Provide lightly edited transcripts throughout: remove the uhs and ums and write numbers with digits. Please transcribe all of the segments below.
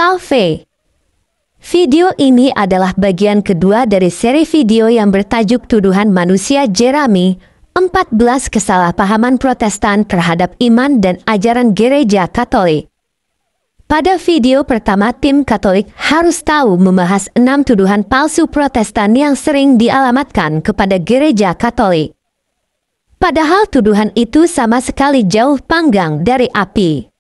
Salve! Video ini adalah bagian kedua dari seri video yang bertajuk Tuduhan Manusia Jerami, 14 kesalahpahaman Protestan terhadap iman dan ajaran Gereja Katolik. Pada video pertama, tim Katolik harus tahu membahas 6 tuduhan palsu Protestan yang sering dialamatkan kepada Gereja Katolik. Padahal tuduhan itu sama sekali jauh panggang dari api.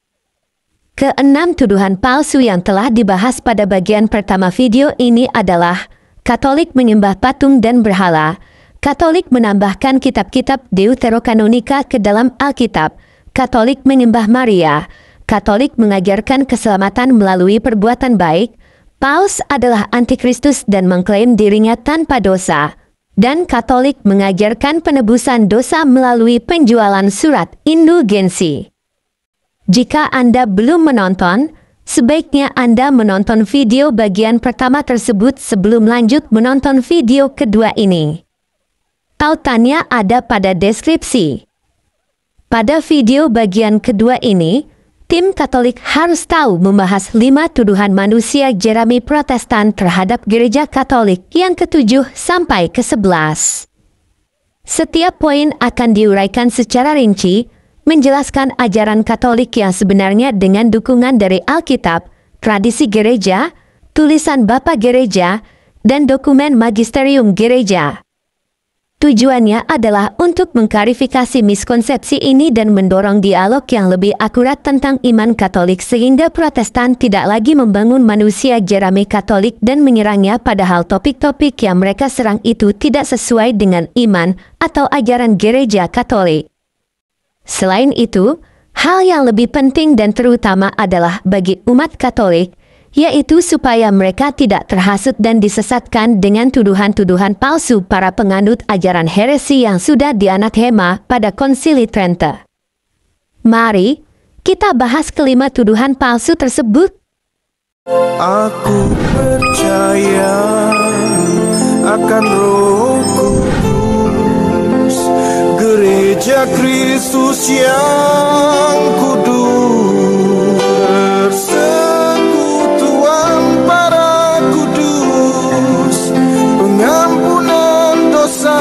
Keenam tuduhan palsu yang telah dibahas pada bagian pertama video ini adalah Katolik menyembah patung dan berhala, Katolik menambahkan kitab-kitab Deuterokanonika ke dalam Alkitab, Katolik menyembah Maria, Katolik mengajarkan keselamatan melalui perbuatan baik, Paus adalah antikristus dan mengklaim dirinya tanpa dosa, dan Katolik mengajarkan penebusan dosa melalui penjualan surat indulgensi. Jika Anda belum menonton, sebaiknya Anda menonton video bagian pertama tersebut sebelum lanjut menonton video kedua ini. Tautannya ada pada deskripsi. Pada video bagian kedua ini, tim Katolik harus tahu membahas 5 tuduhan manusia Jerami Protestan terhadap Gereja Katolik yang ke-7 sampai ke-11. Setiap poin akan diuraikan secara rinci, menjelaskan ajaran Katolik yang sebenarnya dengan dukungan dari Alkitab, tradisi gereja, tulisan Bapak Gereja, dan dokumen Magisterium Gereja. Tujuannya adalah untuk mengklarifikasi miskonsepsi ini dan mendorong dialog yang lebih akurat tentang iman Katolik sehingga Protestan tidak lagi membangun manusia Jerami Katolik dan menyerangnya padahal topik-topik yang mereka serang itu tidak sesuai dengan iman atau ajaran Gereja Katolik. Selain itu, hal yang lebih penting dan terutama adalah bagi umat Katolik, yaitu supaya mereka tidak terhasut dan disesatkan dengan tuduhan-tuduhan palsu para penganut ajaran heresi yang sudah dianathema pada Konsili Trente. Mari, kita bahas kelima tuduhan palsu tersebut. Aku percaya akan Roh Kudus, Gereja Kristus yang kudus, persekutuan para kudus, pengampunan dosa,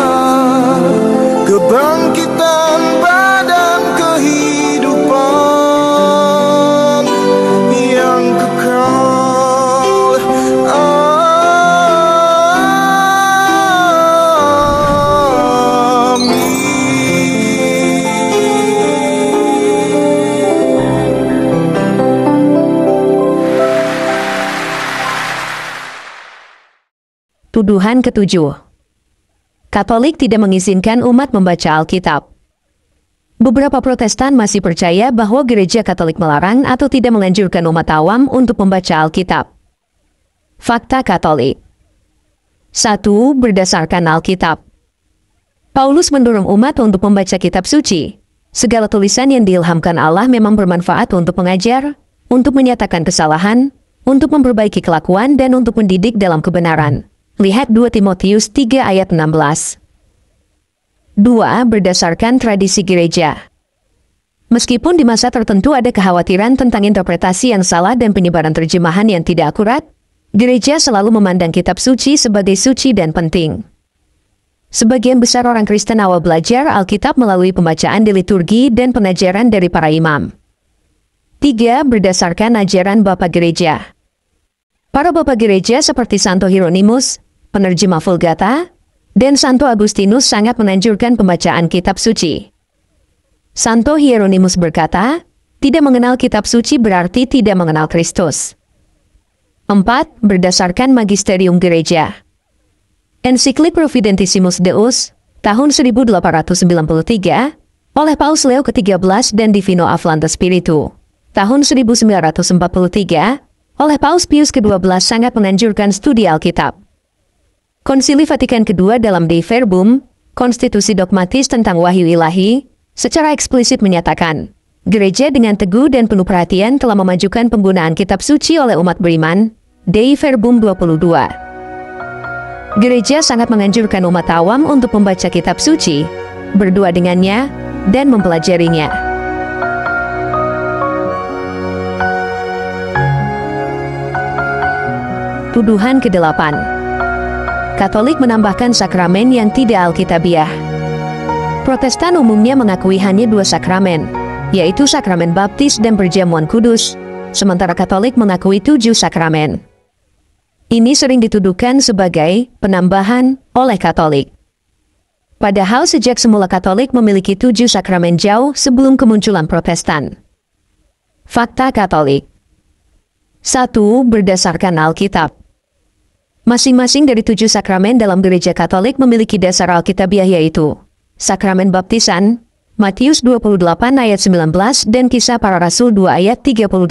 kebangkitan badan kehidupan yang kekal. Tuduhan ke-7. Katolik tidak mengizinkan umat membaca Alkitab. Beberapa Protestan masih percaya bahwa Gereja Katolik melarang atau tidak menganjurkan umat awam untuk membaca Alkitab. Fakta Katolik. 1. Berdasarkan Alkitab. Paulus mendorong umat untuk membaca kitab suci. Segala tulisan yang diilhamkan Allah memang bermanfaat untuk mengajar, untuk menyatakan kesalahan, untuk memperbaiki kelakuan, dan untuk mendidik dalam kebenaran. Lihat 2 Timotius 3 ayat 16. 2. Berdasarkan tradisi gereja. Meskipun di masa tertentu ada kekhawatiran tentang interpretasi yang salah dan penyebaran terjemahan yang tidak akurat, gereja selalu memandang kitab suci sebagai suci dan penting. Sebagian besar orang Kristen awal belajar Alkitab melalui pembacaan di liturgi dan pengajaran dari para imam. 3. Berdasarkan ajaran Bapak Gereja. Para Bapak Gereja seperti Santo Hieronymus, penerjemah Vulgata, dan Santo Agustinus sangat menganjurkan pembacaan kitab suci. Santo Hieronymus berkata, tidak mengenal kitab suci berarti tidak mengenal Kristus. 4. Berdasarkan Magisterium Gereja. Ensiklik Providentissimus Deus, tahun 1893, oleh Paus Leo ke-13 dan Divino Afflante Spiritu, tahun 1943, oleh Paus Pius ke-12 sangat menganjurkan studi Alkitab. Konsili Vatikan II dalam Dei Verbum, konstitusi dogmatis tentang wahyu ilahi, secara eksplisit menyatakan, gereja dengan teguh dan penuh perhatian telah memajukan penggunaan kitab suci oleh umat beriman, Dei Verbum 22. Gereja sangat menganjurkan umat awam untuk membaca kitab suci, berdoa dengannya, dan mempelajarinya. Tuduhan ke-8. Katolik menambahkan sakramen yang tidak alkitabiah. Protestan umumnya mengakui hanya 2 sakramen, yaitu sakramen baptis dan perjamuan kudus, sementara Katolik mengakui 7 sakramen. Ini sering dituduhkan sebagai penambahan oleh Katolik. Padahal sejak semula Katolik memiliki 7 sakramen jauh sebelum kemunculan Protestan. Fakta Katolik. 1. Berdasarkan Alkitab. Masing-masing dari 7 sakramen dalam gereja Katolik memiliki dasar alkitabiah, yaitu sakramen baptisan, Matius 28 ayat 19 dan Kisah Para Rasul 2 ayat 38.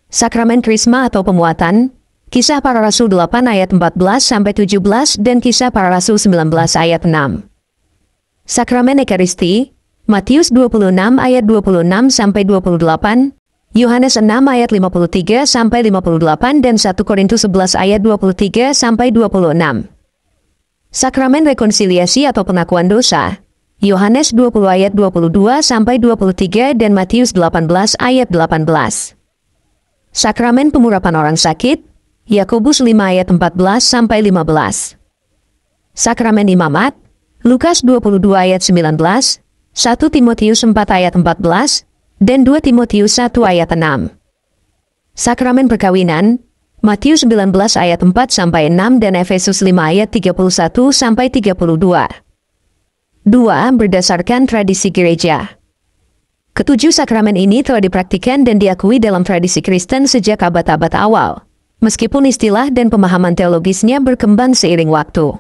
Sakramen Krisma atau pemuatan, Kisah Para Rasul 8 ayat 14-17 dan Kisah Para Rasul 19 ayat 6. Sakramen Ekaristi, Matius 26 ayat 26-28, Yohanes 6 ayat 53-58 dan 1 Korintus 11 ayat 23-26. Sakramen rekonsiliasi atau pengakuan dosa, Yohanes 20 ayat 22-23 dan Matius 18 ayat 18. Sakramen pengurapan orang sakit, Yakobus 5 ayat 14-15. Sakramen imamat, Lukas 22 ayat 19, 1 Timotius 4 ayat 14, dan 2 Timotius 1 ayat 6. Sakramen perkawinan, Matius 19 ayat 4-6 dan Efesus 5 ayat 31-32. 2. Berdasarkan tradisi gereja. Ketujuh sakramen ini telah dipraktikkan dan diakui dalam tradisi Kristen sejak abad-abad awal, meskipun istilah dan pemahaman teologisnya berkembang seiring waktu.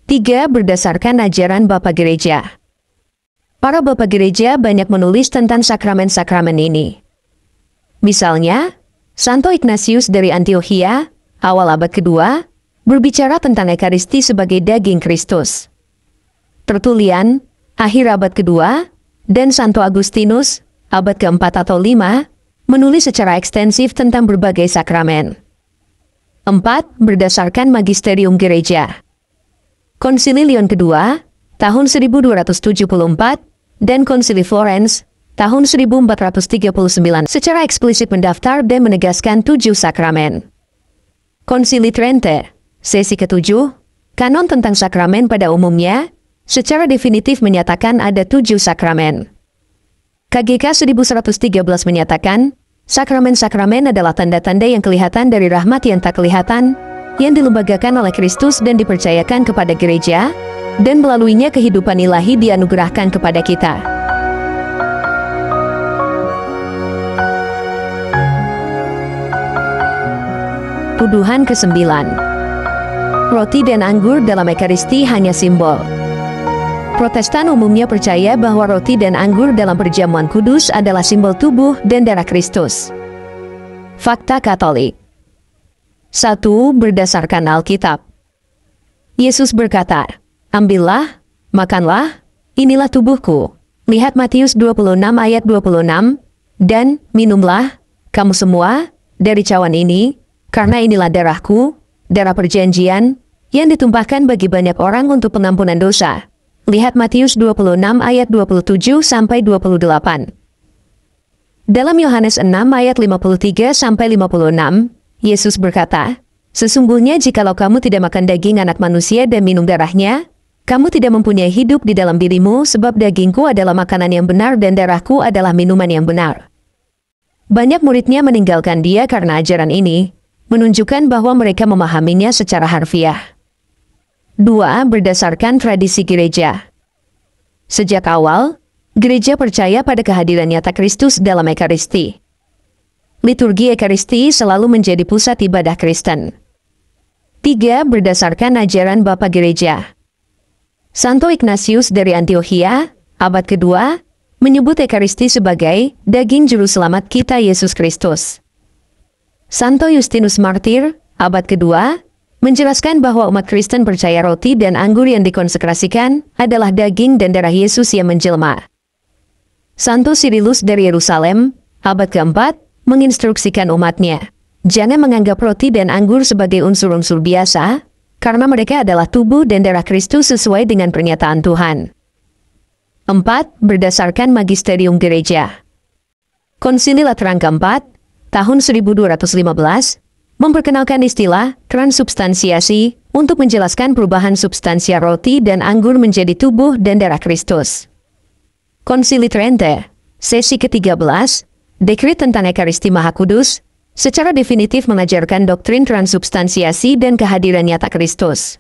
3. Berdasarkan ajaran Bapa Gereja. Para Bapa Gereja banyak menulis tentang sakramen-sakramen ini. Misalnya, Santo Ignatius dari Antiokhia, awal abad kedua, berbicara tentang Ekaristi sebagai daging Kristus. Tertullian, akhir abad kedua, dan Santo Agustinus, abad keempat atau 5, menulis secara ekstensif tentang berbagai sakramen. 4. Berdasarkan magisterium gereja. Konsili Leon kedua, tahun 1274, dan Konsili Florence, tahun 1439 secara eksplisit mendaftar dan menegaskan 7 sakramen. Konsili Trente, sesi ke-7, kanon tentang sakramen pada umumnya, secara definitif menyatakan ada 7 sakramen. KGK 1113 menyatakan, sakramen-sakramen adalah tanda-tanda yang kelihatan dari rahmat yang tak kelihatan, yang dilembagakan oleh Kristus dan dipercayakan kepada gereja, dan melaluinya kehidupan ilahi dianugerahkan kepada kita. Tuduhan ke-9. Roti dan anggur dalam Ekaristi hanya simbol. Protestan umumnya percaya bahwa roti dan anggur dalam perjamuan kudus adalah simbol tubuh dan darah Kristus. Fakta Katolik. 1. Berdasarkan Alkitab. Yesus berkata, "Ambillah, makanlah, inilah tubuhku." Lihat Matius 26 ayat 26, dan minumlah, kamu semua, dari cawan ini, karena inilah darahku, darah perjanjian, yang ditumpahkan bagi banyak orang untuk pengampunan dosa. Lihat Matius 26 ayat 27-28. Dalam Yohanes 6 ayat 53-56, Yesus berkata, "Sesungguhnya jikalau kamu tidak makan daging anak manusia dan minum darahnya, kamu tidak mempunyai hidup di dalam dirimu, sebab dagingku adalah makanan yang benar dan darahku adalah minuman yang benar." Banyak muridnya meninggalkan dia karena ajaran ini, menunjukkan bahwa mereka memahaminya secara harfiah. 2. Berdasarkan tradisi gereja. Sejak awal, gereja percaya pada kehadiran nyata Kristus dalam Ekaristi. Liturgi Ekaristi selalu menjadi pusat ibadah Kristen. 3. Berdasarkan ajaran Bapa Gereja. Santo Ignatius dari Antiokhia, abad kedua, menyebut Ekaristi sebagai daging juru selamat kita Yesus Kristus. Santo Justinus Martir, abad kedua, menjelaskan bahwa umat Kristen percaya roti dan anggur yang dikonsekrasikan adalah daging dan darah Yesus yang menjelma. Santo Cyrillus dari Yerusalem, abad keempat, menginstruksikan umatnya, jangan menganggap roti dan anggur sebagai unsur-unsur biasa, karena mereka adalah tubuh dan darah Kristus sesuai dengan pernyataan Tuhan. 4. Berdasarkan magisterium gereja. Konsili Lateran keempat, tahun 1215, memperkenalkan istilah transubstansiasi untuk menjelaskan perubahan substansia roti dan anggur menjadi tubuh dan darah Kristus. Konsili Trente, sesi ke-13, Dekret tentang Ekaristi Maha Kudus, secara definitif mengajarkan doktrin transubstansiasi dan kehadiran nyata Kristus.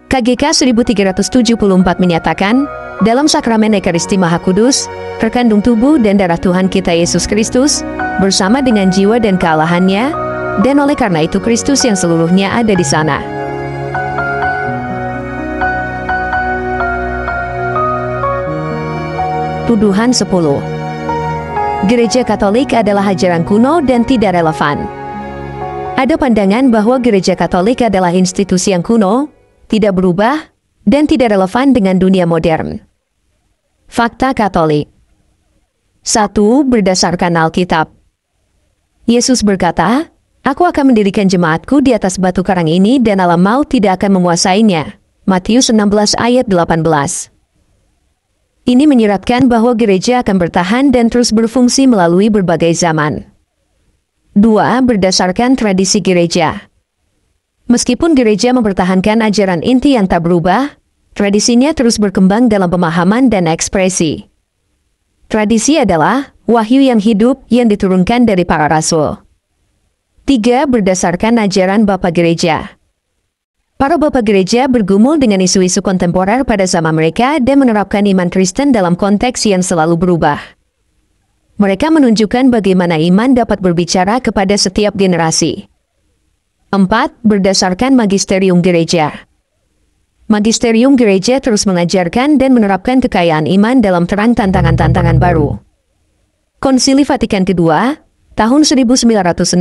KGK 1374 menyatakan, dalam sakramen Ekaristi Maha Kudus, terkandung tubuh dan darah Tuhan kita Yesus Kristus, bersama dengan jiwa dan kealahannya, dan oleh karena itu Kristus yang seluruhnya ada di sana. Tuduhan 10. Gereja Katolik adalah ajaran kuno dan tidak relevan. Ada pandangan bahwa Gereja Katolik adalah institusi yang kuno, tidak berubah, dan tidak relevan dengan dunia modern. Fakta Katolik. 1. Berdasarkan Alkitab. Yesus berkata, "Aku akan mendirikan jemaatku di atas batu karang ini dan alam maut tidak akan menguasainya." Matius 16 ayat 18. Ini menyiratkan bahwa gereja akan bertahan dan terus berfungsi melalui berbagai zaman. 2. Berdasarkan tradisi gereja. Meskipun gereja mempertahankan ajaran inti yang tak berubah, tradisinya terus berkembang dalam pemahaman dan ekspresi. Tradisi adalah wahyu yang hidup yang diturunkan dari para rasul. 3. Berdasarkan ajaran Bapa Gereja. Para Bapa Gereja bergumul dengan isu-isu kontemporer pada zaman mereka dan menerapkan iman Kristen dalam konteks yang selalu berubah. Mereka menunjukkan bagaimana iman dapat berbicara kepada setiap generasi. 4. Berdasarkan Magisterium Gereja. Magisterium Gereja terus mengajarkan dan menerapkan kekayaan iman dalam terang tantangan-tantangan baru. Konsili Vatikan II, tahun 1962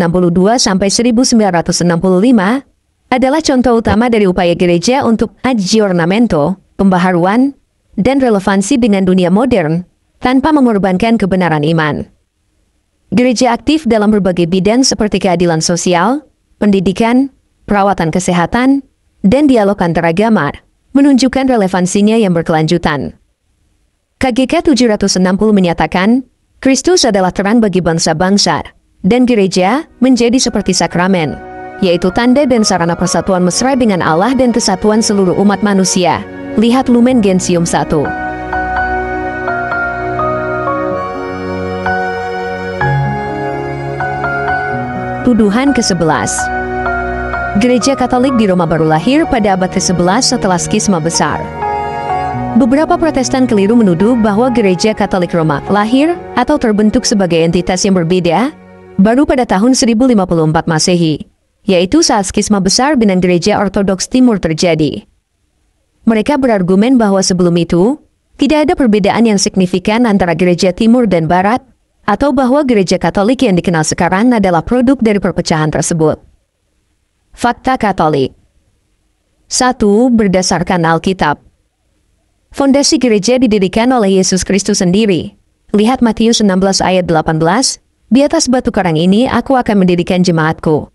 sampai 1965, adalah contoh utama dari upaya gereja untuk aggiornamento, pembaharuan, dan relevansi dengan dunia modern, tanpa mengorbankan kebenaran iman. Gereja aktif dalam berbagai bidang seperti keadilan sosial, pendidikan, perawatan kesehatan, dan dialog antaragama, menunjukkan relevansinya yang berkelanjutan. KGK 760 menyatakan, Kristus adalah terang bagi bangsa-bangsa, dan gereja menjadi seperti sakramen, yaitu tanda dan sarana persatuan mesra dengan Allah dan kesatuan seluruh umat manusia. Lihat Lumen Gentium 1. Tuduhan ke-11. Gereja Katolik di Roma baru lahir pada abad ke-11 setelah skisma besar. Beberapa Protestan keliru menuduh bahwa Gereja Katolik Roma lahir atau terbentuk sebagai entitas yang berbeda baru pada tahun 1054 Masehi. Yaitu saat skisma besar dengan Gereja Ortodoks Timur terjadi. Mereka berargumen bahwa sebelum itu, tidak ada perbedaan yang signifikan antara Gereja Timur dan Barat, atau bahwa Gereja Katolik yang dikenal sekarang adalah produk dari perpecahan tersebut. Fakta Katolik. 1. Berdasarkan Alkitab. Fondasi gereja didirikan oleh Yesus Kristus sendiri. Lihat Matius 16 ayat 18, "Di atas batu karang ini aku akan mendirikan jemaatku."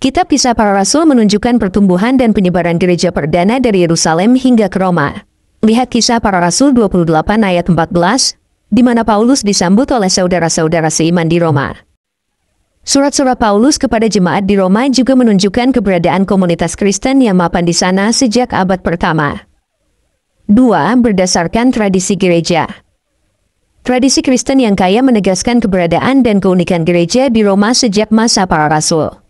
Kitab Kisah Para Rasul menunjukkan pertumbuhan dan penyebaran gereja perdana dari Yerusalem hingga ke Roma. Lihat Kisah Para Rasul 28 ayat 14, di mana Paulus disambut oleh saudara-saudara seiman di Roma. Surat-surat Paulus kepada jemaat di Roma juga menunjukkan keberadaan komunitas Kristen yang mapan di sana sejak abad pertama. 2. Berdasarkan tradisi gereja. Tradisi Kristen yang kaya menegaskan keberadaan dan keunikan gereja di Roma sejak masa para rasul.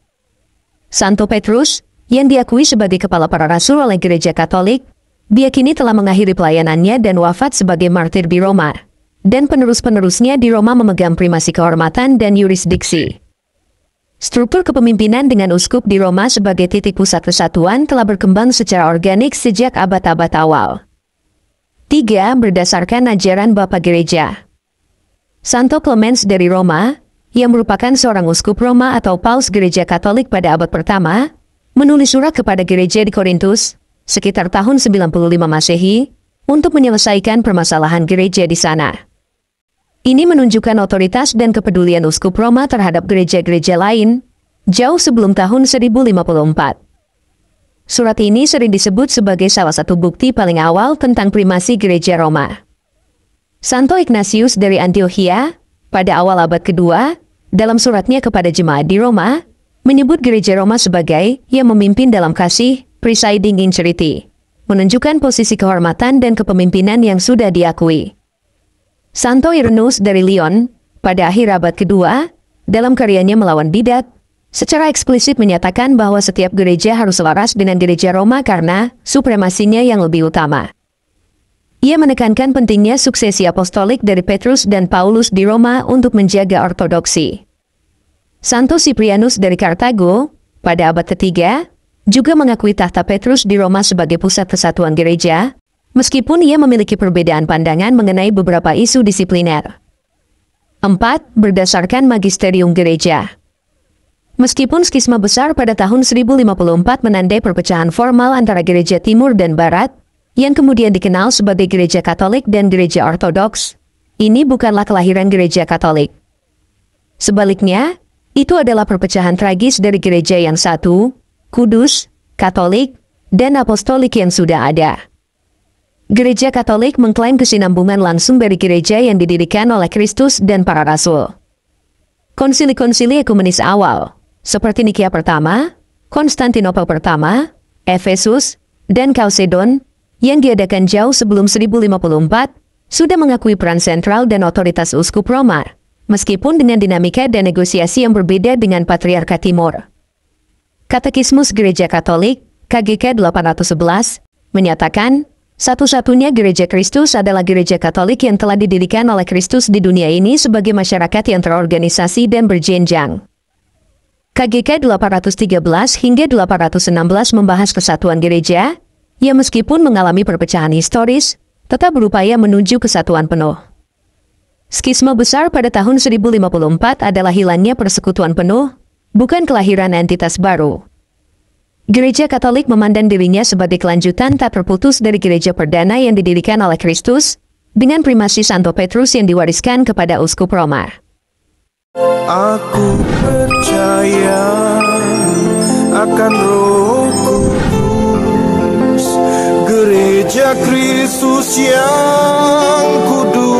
Santo Petrus, yang diakui sebagai kepala para rasul oleh Gereja Katolik, dia kini telah mengakhiri pelayanannya dan wafat sebagai martir di Roma. Dan penerus-penerusnya di Roma memegang primasi kehormatan dan yurisdiksi. Struktur kepemimpinan dengan uskup di Roma sebagai titik pusat kesatuan telah berkembang secara organik sejak abad-abad awal. 3. Berdasarkan ajaran Bapa Gereja. Santo Clemens dari Roma, yang merupakan seorang uskup Roma atau Paus Gereja Katolik pada abad pertama, menulis surat kepada gereja di Korintus, sekitar tahun 95 Masehi, untuk menyelesaikan permasalahan gereja di sana. Ini menunjukkan otoritas dan kepedulian uskup Roma terhadap gereja-gereja lain, jauh sebelum tahun 1054. Surat ini sering disebut sebagai salah satu bukti paling awal tentang primasi gereja Roma. Santo Ignatius dari Antiochia, pada awal abad kedua, dalam suratnya kepada jemaat di Roma, menyebut gereja Roma sebagai yang memimpin dalam kasih, presiding in charity, menunjukkan posisi kehormatan dan kepemimpinan yang sudah diakui. Santo Irenus dari Lyon, pada akhir abad kedua, dalam karyanya Melawan Bidat, secara eksplisit menyatakan bahwa setiap gereja harus selaras dengan gereja Roma karena supremasinya yang lebih utama. Ia menekankan pentingnya suksesi apostolik dari Petrus dan Paulus di Roma untuk menjaga ortodoksi. Santo Cyprianus dari Kartago, pada abad ketiga, juga mengakui tahta Petrus di Roma sebagai pusat kesatuan gereja, meskipun ia memiliki perbedaan pandangan mengenai beberapa isu disipliner. 4. Berdasarkan magisterium gereja. Meskipun skisma besar pada tahun 1054 menandai perpecahan formal antara gereja timur dan barat, yang kemudian dikenal sebagai gereja Katolik dan gereja Ortodoks, ini bukanlah kelahiran gereja Katolik. Sebaliknya, itu adalah perpecahan tragis dari gereja yang satu, kudus, Katolik, dan apostolik yang sudah ada. Gereja Katolik mengklaim kesinambungan langsung dari gereja yang didirikan oleh Kristus dan para rasul. Konsili-konsili ekumenis awal, seperti Nikia pertama, Konstantinopel pertama, Efesus, dan Chalcedon, yang diadakan jauh sebelum 1054, sudah mengakui peran sentral dan otoritas uskup Roma, meskipun dengan dinamika dan negosiasi yang berbeda dengan Patriarkat Timur. Katekismus Gereja Katolik, KGK 811, menyatakan, satu-satunya gereja Kristus adalah gereja Katolik yang telah didirikan oleh Kristus di dunia ini sebagai masyarakat yang terorganisasi dan berjenjang. KGK 813 hingga 816 membahas kesatuan gereja, yang meskipun mengalami perpecahan historis, tetap berupaya menuju kesatuan penuh. Skisma besar pada tahun 1054 adalah hilangnya persekutuan penuh, bukan kelahiran entitas baru. Gereja Katolik memandang dirinya sebagai kelanjutan tak terputus dari gereja perdana yang didirikan oleh Kristus, dengan primasi Santo Petrus yang diwariskan kepada uskup Roma. Aku percaya akan Roh Kudus, gereja Kristus yang kudus.